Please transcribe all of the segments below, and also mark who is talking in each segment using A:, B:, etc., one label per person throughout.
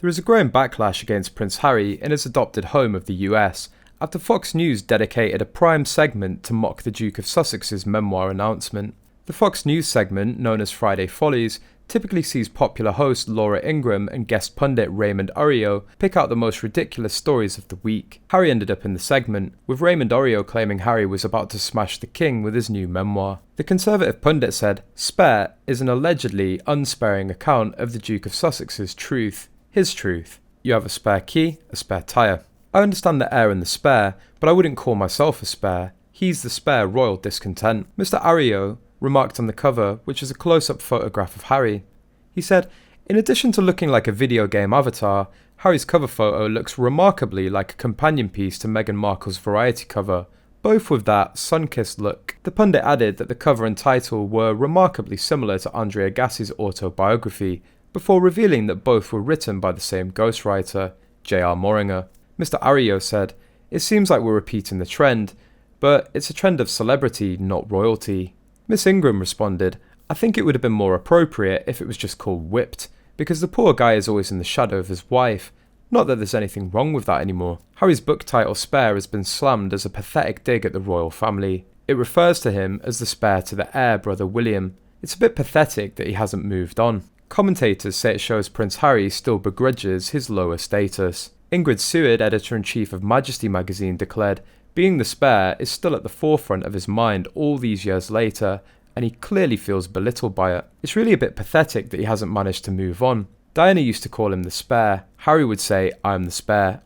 A: There is a growing backlash against Prince Harry in his adopted home of the US, after Fox News dedicated a prime segment to mock the Duke of Sussex's memoir announcement. The Fox News segment, known as Friday Follies, typically sees popular host Laura Ingraham and guest pundit Raymond Arroyo pick out the most ridiculous stories of the week. Harry ended up in the segment, with Raymond Arroyo claiming Harry was about to smash the king with his new memoir. The conservative pundit said, "Spare is an allegedly unsparing account of the Duke of Sussex's truth. His truth. You have a spare key, a spare tyre. I understand the heir and the spare, but I wouldn't call myself a spare. He's the spare royal discontent." Mr. Arroyo remarked on the cover, which is a close-up photograph of Harry. He said, "In addition to looking like a video game avatar, Harry's cover photo looks remarkably like a companion piece to Meghan Markle's Variety cover, both with that sun-kissed look." The pundit added that the cover and title were remarkably similar to Andre Agassi's autobiography, before revealing that both were written by the same ghostwriter, J.R. Moringer. Mr. Arroyo said, "It seems like we're repeating the trend, but it's a trend of celebrity, not royalty." Miss Ingraham responded, "I think it would have been more appropriate if it was just called Whipped, because the poor guy is always in the shadow of his wife. Not that there's anything wrong with that anymore." Harry's book title Spare has been slammed as a pathetic dig at the royal family. It refers to him as the spare to the heir brother William. It's a bit pathetic that he hasn't moved on. Commentators say it shows Prince Harry still begrudges his lower status. Ingrid Seward, editor-in-chief of Majesty magazine, declared, "Being the spare is still at the forefront of his mind all these years later, and he clearly feels belittled by it. It's really a bit pathetic that he hasn't managed to move on. Diana used to call him the spare. Harry would say, 'I'm the spare.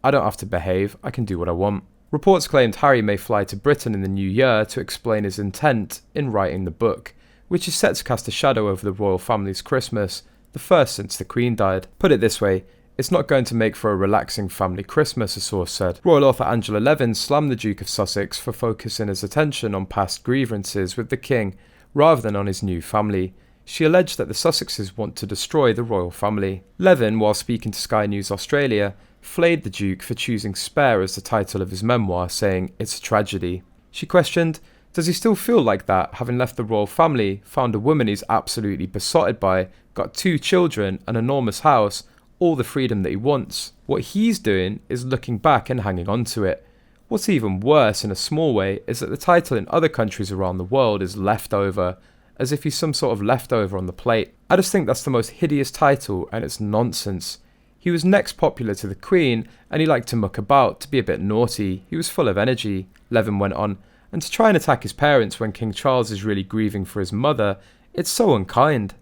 A: I don't have to behave, I can do what I want.'" Reports claimed Harry may fly to Britain in the new year to explain his intent in writing the book, which is set to cast a shadow over the royal family's Christmas, the first since the Queen died. Put it this way, it's not going to make for a relaxing family Christmas, a source said. Royal author Angela Levin slammed the Duke of Sussex for focusing his attention on past grievances with the king rather than on his new family. She alleged that the Sussexes want to destroy the royal family. Levin, while speaking to Sky News Australia, flayed the Duke for choosing Spare as the title of his memoir, saying it's a tragedy. She questioned, does he still feel like that, having left the royal family, found a woman he's absolutely besotted by, got 2 children, an enormous house, all the freedom that he wants? What he's doing is looking back and hanging on to it. What's even worse in a small way is that the title in other countries around the world is leftover, as if he's some sort of leftover on the plate. I just think that's the most hideous title, and it's nonsense. He was next popular to the Queen, and he liked to muck about, to be a bit naughty. He was full of energy, Levin went on, and to try and attack his parents when King Charles is really grieving for his mother, it's so unkind.